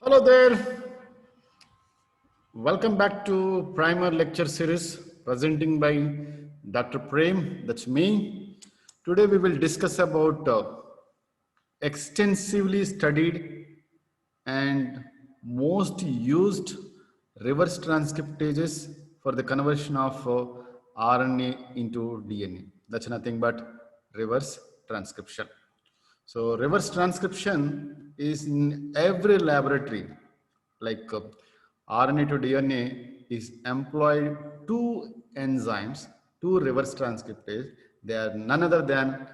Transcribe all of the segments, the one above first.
Hello there. Welcome back to Primer lecture series presenting by Dr. Prem. That's me. Today we will discuss about extensively studied and most used reverse transcriptases for the conversion of RNA into DNA. That's nothing but reverse transcription. So reverse transcription is in every laboratory, like RNA to DNA is employed two enzymes, two reverse transcriptase. They are none other than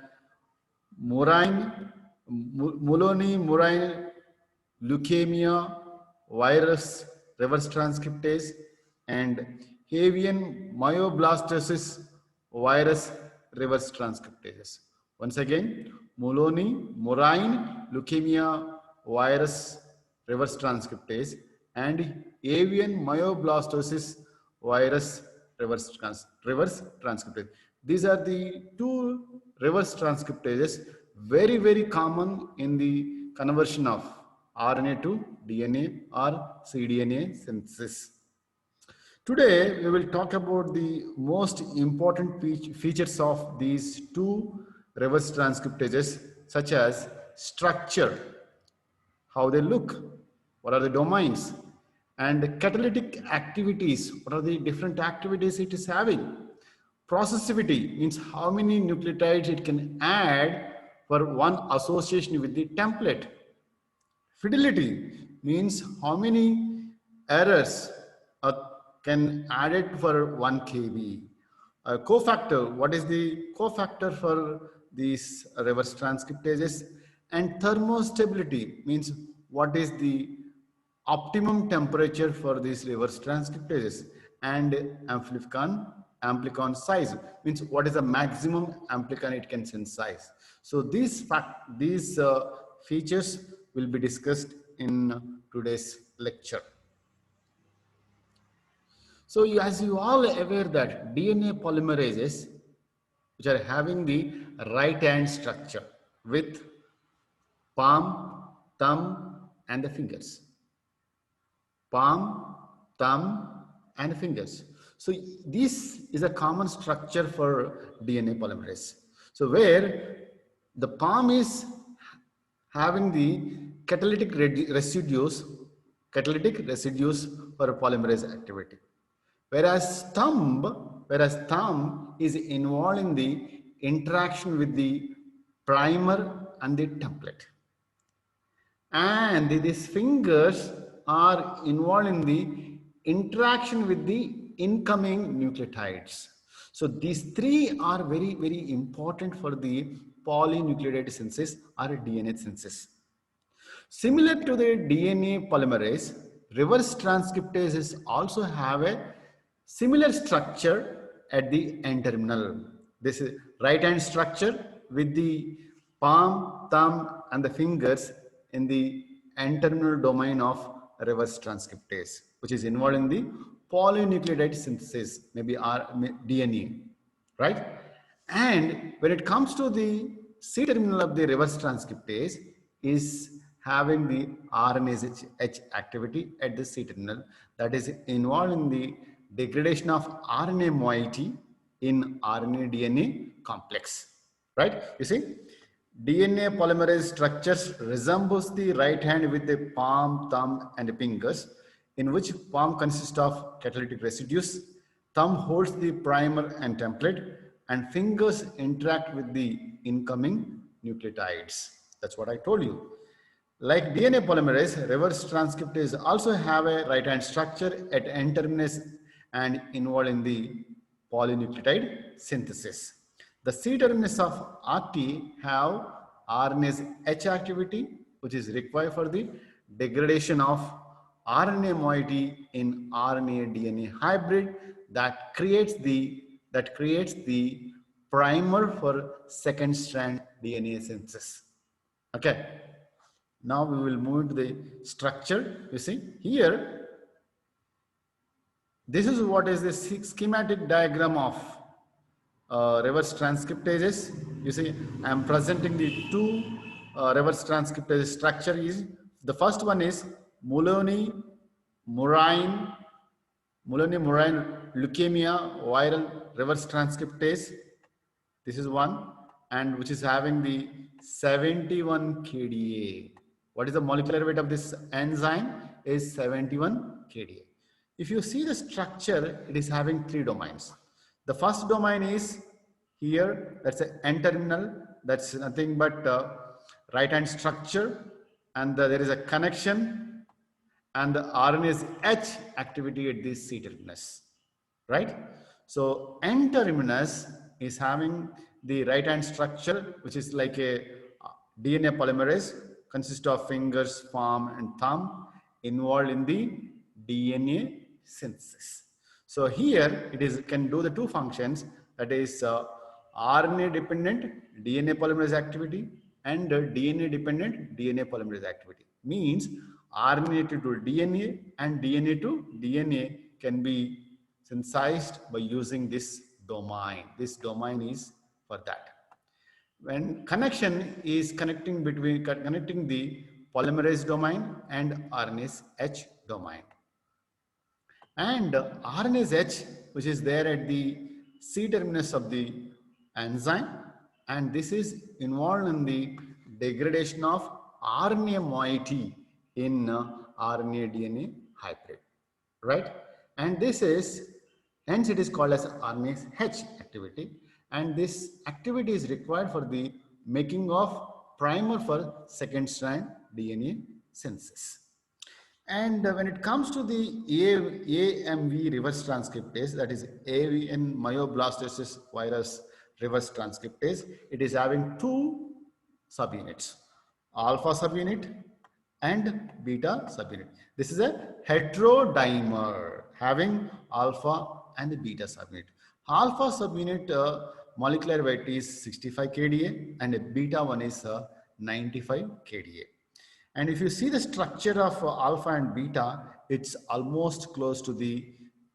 Moloney Murine Leukemia Virus reverse transcriptase and Avian Myeoblastosis Virus reverse transcriptases. Once again, Moloney Murine Leukemia Virus reverse transcriptase and Avian Myeoblastosis Virus reverse transcriptase. These are the two reverse transcriptases very common in the conversion of RNA to DNA or cDNA synthesis. Today we will talk about the most important features of these two reverse transcriptases, such as structure, how they look, what are the domains, and catalytic activities, what are the different activities it is having. Processivity means how many nucleotides it can add for one association with the template. Fidelity means how many errors can add it for 1 kb. Cofactor, what is the cofactor for these reverse transcriptases? And thermostability means what is the optimum temperature for these reverse transcriptases. And amplicon size means what is the maximum amplicon it can synthesize. So these features will be discussed in today's lecture. So as you all are aware that DNA polymerases, which are having the right hand structure with palm, thumb and the fingers. Palm, thumb and fingers. So this is a common structure for DNA polymerase. So where the palm is having the catalytic residues for polymerase activity. Whereas thumb is involved in the interaction with the primer and the template. And these fingers are involved in the interaction with the incoming nucleotides. So these three are very important for the polynucleotide synthesis or DNA synthesis. Similar to the DNA polymerase, reverse transcriptases also have a similar structure at the N-terminal. This is right-hand structure with the palm, thumb and the fingers in the N-terminal domain of reverse transcriptase, which is involved in the polynucleotide synthesis, maybe DNA, right? And when it comes to the C-terminal of the reverse transcriptase is having the RNase H activity at the C-terminal that is involved in the degradation of RNA moiety in RNA DNA complex, right? You see, DNA polymerase structures resembles the right hand with the palm, thumb and the fingers, in which palm consists of catalytic residues, thumb holds the primer and template, and fingers interact with the incoming nucleotides. That's what I told you. Like DNA polymerase, reverse transcriptase also have a right-hand structure at N-terminus and involved in the polynucleotide synthesis. The C-terminus of RT have RNase H activity, which is required for the degradation of RNA moiety in RNA DNA hybrid that creates the primer for second strand DNA synthesis. Okay. Now we will move to the structure. You see here, this is what is the schematic diagram of reverse transcriptases. You see, I am presenting the two reverse transcriptase structure. The first one is Moloney Murine Leukemia Virus transcriptase. This is one, and which is having the 71 kDa. What is the molecular weight of this enzyme? Is 71 kDa. If you see the structure, it is having three domains. The first domain is here, that's an N-terminal, that's nothing but right-hand structure, and there is a connection and the RNase H activity at this C terminus, right? So N-terminus is having the right-hand structure, which is like a DNA polymerase, consists of fingers, palm, and thumb, involved in the DNA synthesis. So here it is can do the two functions, that is RNA dependent DNA polymerase activity and DNA dependent DNA polymerase activity. Means RNA to DNA and DNA to DNA can be synthesized by using this domain. This domain is for that. When connection is connecting the polymerase domain and RNase H domain. And RNase H, which is there at the C terminus of the enzyme, and this is involved in the degradation of RNA moiety in RNA DNA hybrid, right? And this is, hence it is called as RNase H activity, and this activity is required for the making of primer for second strand DNA synthesis. And when it comes to the AMV reverse transcriptase, that is Avian Myeoblastosis Virus reverse transcriptase, it is having two subunits, alpha subunit and beta subunit. This is a heterodimer having alpha and beta subunit. Alpha subunit molecular weight is 65 kDa and a beta one is 95 kDa. And if you see the structure of alpha and beta, it's almost close to the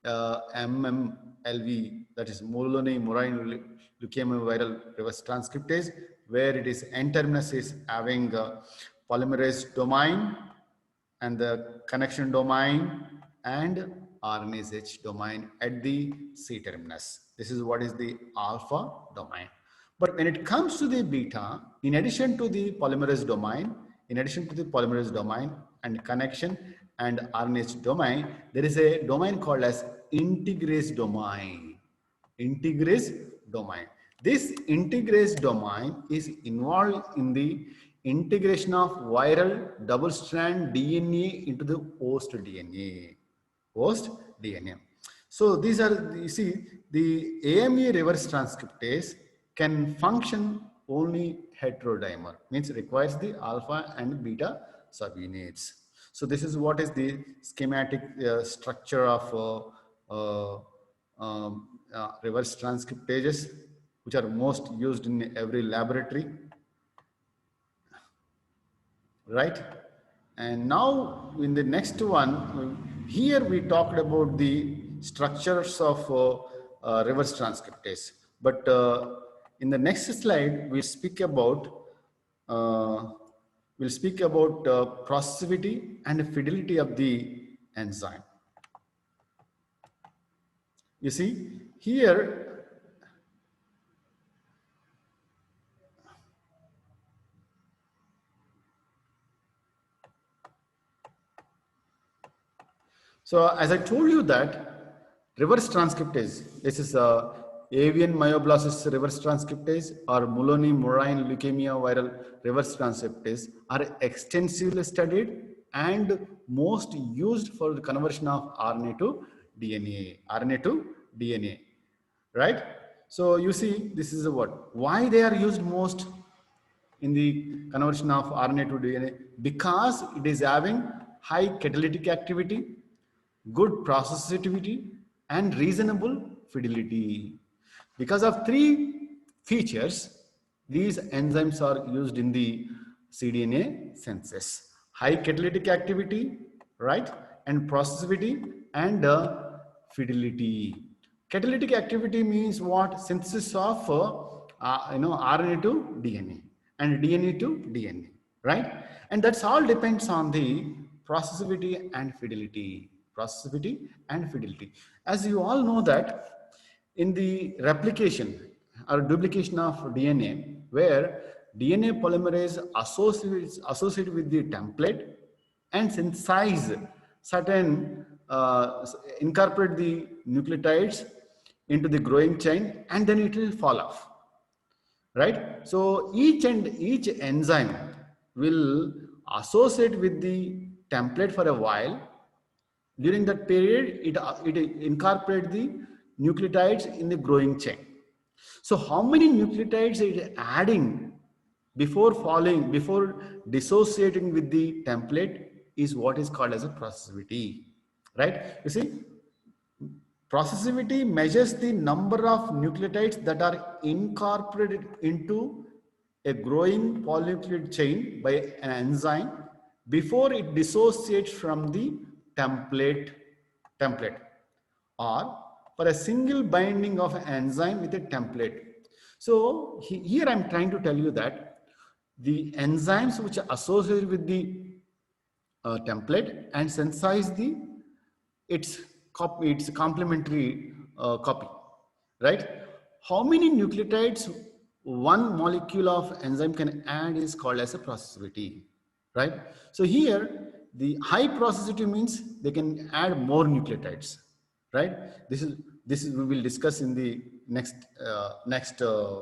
MMLV, that is Moloney Murine Leukemia Virus reverse transcriptase, where it is N-terminus is having polymerase domain and the connection domain and RNase H domain at the C terminus. This is what is the alpha domain. But when it comes to the beta, in addition to the polymerase domain and connection and RNase domain, there is a domain called as integrase domain. This integrase domain is involved in the integration of viral double-strand DNA into the host DNA. So these are, you see, the AME reverse transcriptase can function only heterodimer, means requires the alpha and beta subunits. So this is what is the schematic structure of reverse transcriptases, which are most used in every laboratory, right? And now in the next one, here we talked about the structures of reverse transcriptase, but in the next slide we'll speak about processivity and fidelity of the enzyme. You see here, so as I told you that reverse transcriptase, this is Avian Myeoblastosis reverse transcriptase or Moloney Murine Leukemia Virus reverse transcriptase are extensively studied and most used for the conversion of RNA to DNA, right? So you see, this is what, why they are used most in the conversion of RNA to DNA? Because it is having high catalytic activity, good processivity, and reasonable fidelity. Because of three features, these enzymes are used in the cDNA synthesis: high catalytic activity, right, and processivity and fidelity. Catalytic activity means what? Synthesis of RNA to DNA and DNA to DNA, right? And that's all depends on the processivity and fidelity. Processivity and fidelity. As you all know that in the replication or duplication of DNA, where DNA polymerase associated with the template and synthesize certain incorporate the nucleotides into the growing chain, and then it will fall off, right? So each enzyme will associate with the template for a while. During that period, it incorporates the nucleotides in the growing chain. So how many nucleotides it is adding before dissociating with the template is what is called as a processivity, right? You see, processivity measures the number of nucleotides that are incorporated into a growing polynucleotide chain by an enzyme before it dissociates from the template or for a single binding of an enzyme with a template. So here I'm trying to tell you that the enzymes which are associated with the template and synthesize its complementary copy, right? How many nucleotides one molecule of enzyme can add is called as a processivity, right? So here the high processivity means they can add more nucleotides, right? This is we will discuss in the next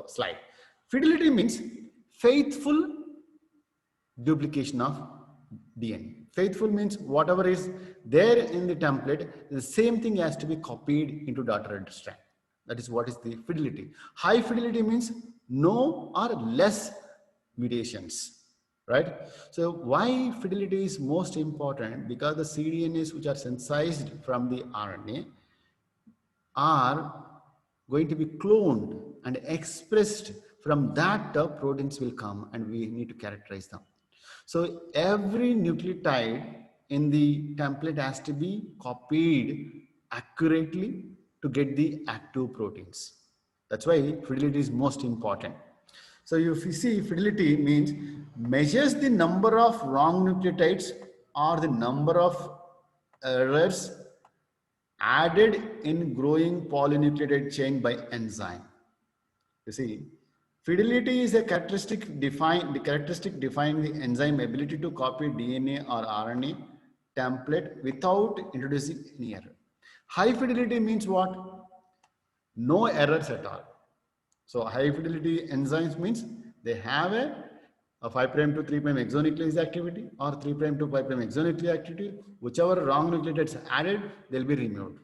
slide. Fidelity means faithful duplication of DNA. Faithful means whatever is there in the template, the same thing has to be copied into daughter strand. That is what is the fidelity. High fidelity means no or less mutations, right? So why fidelity is most important? Because the cDNAs which are synthesized from the RNA are going to be cloned and expressed. From that proteins will come and we need to characterize them. So every nucleotide in the template has to be copied accurately to get the active proteins. That's why fidelity is most important. So if you see, fidelity means measures the number of wrong nucleotides or the number of errors added in growing polynucleotide chain by enzyme. You see, fidelity is a characteristic defining the enzyme ability to copy DNA or RNA template without introducing any error. High fidelity means what? No errors at all. So high fidelity enzymes means they have a 5' to 3' exonuclease activity or 3' to 5' exonuclease activity. Whichever wrong nucleotides added, they'll be removed.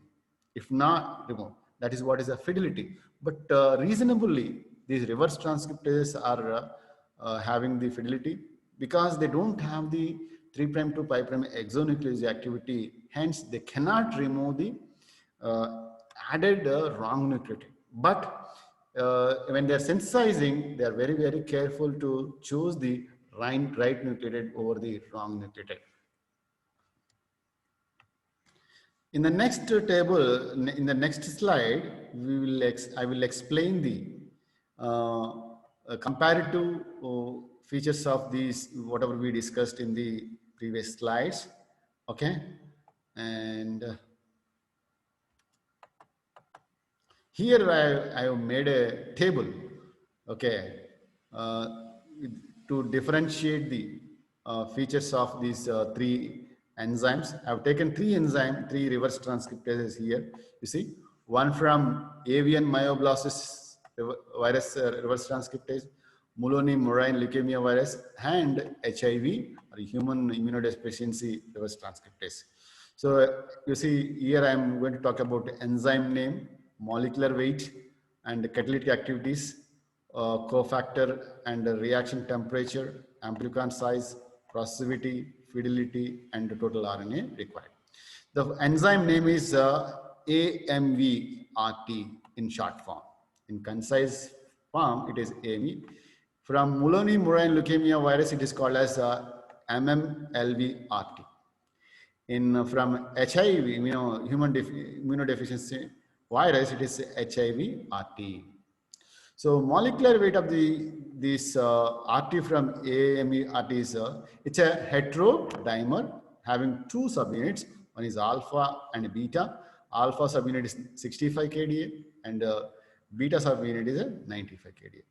If not removed, that is what is a fidelity. But reasonably, these reverse transcriptases are having the fidelity because they don't have the 3' to 5' exonuclease activity. Hence, they cannot remove the added wrong nucleotide. But when they are synthesizing, they are very, very careful to choose the right nucleotide over the wrong nucleotide. In the next table, in the next slide, I will explain the comparative features of these, whatever we discussed in the previous slides. Okay, and here I have made a table, okay, to differentiate the features of these three enzymes. I have taken three reverse transcriptases here. You see, one from Avian Myeoblastosis Virus reverse transcriptase, Moloney Murine Leukemia Virus, and HIV or human immunodeficiency reverse transcriptase. So you see here I am going to talk about enzyme name, molecular weight, and catalytic activities, cofactor and reaction temperature, amplicon size, processivity, fidelity, and the total RNA required. The enzyme name is AMV RT in short form. In concise form, it is AMV. From Moloney Murine Leukemia Virus, it is called as MMLV RT. From HIV, human immunodeficiency virus, it is HIV RT. So molecular weight of this RT from AME RT is it's a heterodimer having two subunits. One is alpha and beta. Alpha subunit is 65 kDa and beta subunit is 95 kDa.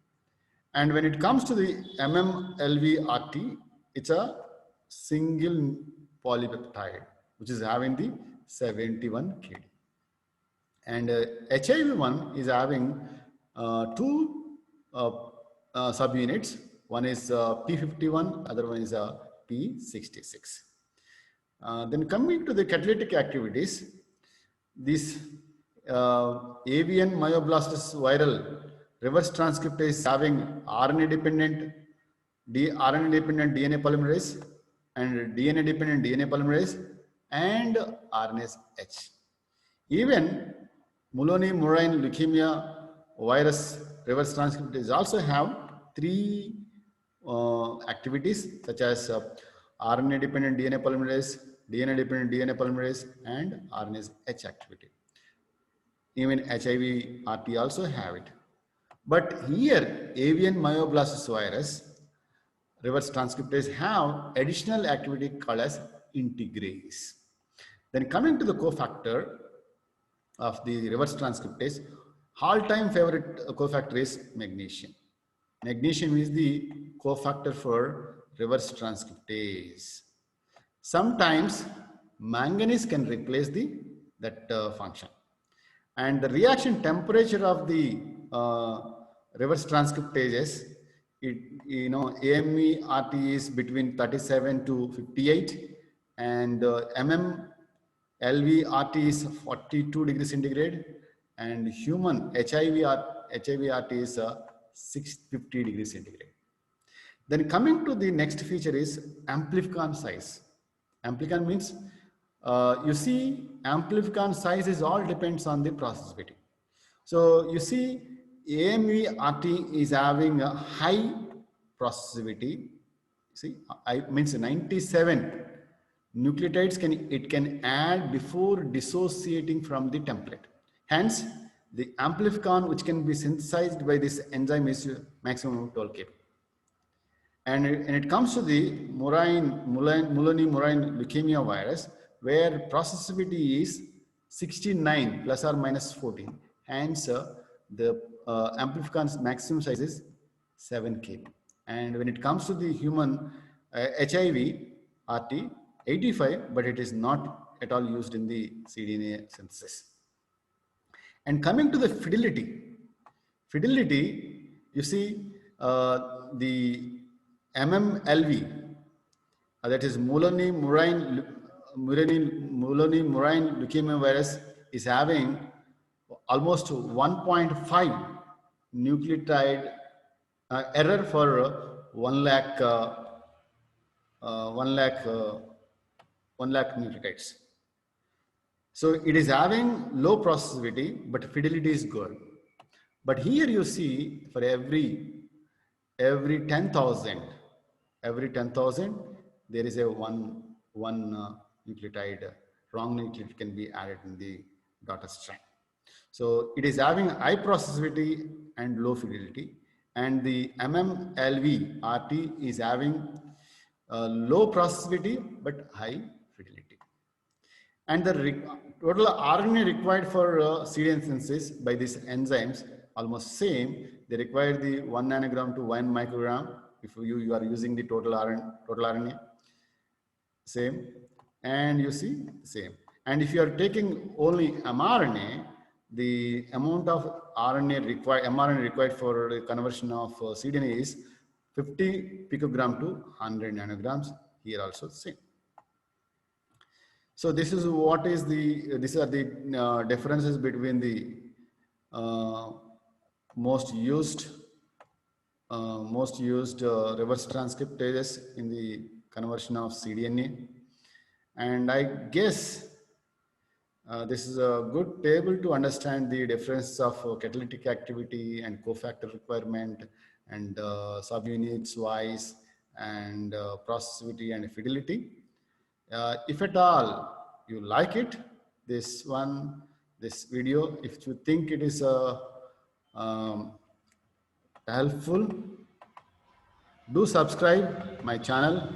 And when it comes to the MMLV RT, it's a single polypeptide, which is having the 71 kD. And HIV1 is having two subunits. One is P51, other one is P66. Then coming to the catalytic activities, this Avian Myeoblastosis viral reverse transcriptase is having RNA-dependent DNA polymerase and DNA-dependent DNA polymerase and RNase H. Even Moloney Murine Leukemia Virus reverse transcriptase also have three activities such as RNA-dependent DNA polymerase, DNA-dependent DNA polymerase, and RNase H activity. Even HIV RT also have it. But here, Avian Myeoblastosis virus reverse transcriptase have additional activity called as integrase. Then coming to the cofactor of the reverse transcriptase, all-time favorite cofactor is magnesium. Magnesium is the cofactor for reverse transcriptase. Sometimes manganese can replace that function. And the reaction temperature of the reverse transcriptases, AMV RT is between 37 to 58 and MMLV RT is 42 degrees centigrade and human HIV RT is 650 degrees centigrade. Then coming to the next feature is amplificon size. Amplificon means you see amplificon size is all depends on the processivity. So you see AMV RT is having a high processivity. See, I means 97 nucleotides can add before dissociating from the template. Hence, the amplificon which can be synthesized by this enzyme is maximum 12 kb. And it comes to the Moloney Murine Leukemia Virus, where processivity is 69 plus or minus 14. Hence, the amplificon's maximum size is 7 kb. And when it comes to the human HIV RT, 85, but it is not at all used in the cDNA synthesis. And coming to the fidelity, you see the MMLV, that is Moloney Murine Leukemia Virus, is having almost 1.5 nucleotide error for 1 lakh nucleotides. So it is having low processivity, but fidelity is good. But here you see for every 10,000, there is a one nucleotide, wrong nucleotide can be added in the daughter strand. So it is having high processivity and low fidelity, and the MMLV RT is having low processivity but high fidelity. And the total RNA required for cDNA synthesis by these enzymes almost same. They require the 1 nanogram to 1 microgram if you are using the total RNA, same. And you see, same. And if you are taking only mRNA, the amount of mRNA required for the conversion of cDNA is 50 picogram to 100 nanograms. Here also same. So this is what is these are the differences between the most used reverse transcriptases in the conversion of cDNA. And I guess this is a good table to understand the difference of catalytic activity and cofactor requirement and subunits wise and processivity and fidelity. If at all you like it, this video, if you think it is helpful, do subscribe my channel.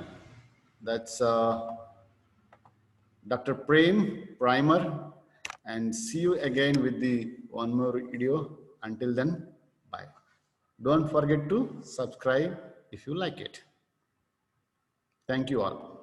That's Dr. PREM-PRIMER, and see you again with the one more video. Until then, bye. Don't forget to subscribe if you like it. Thank you all.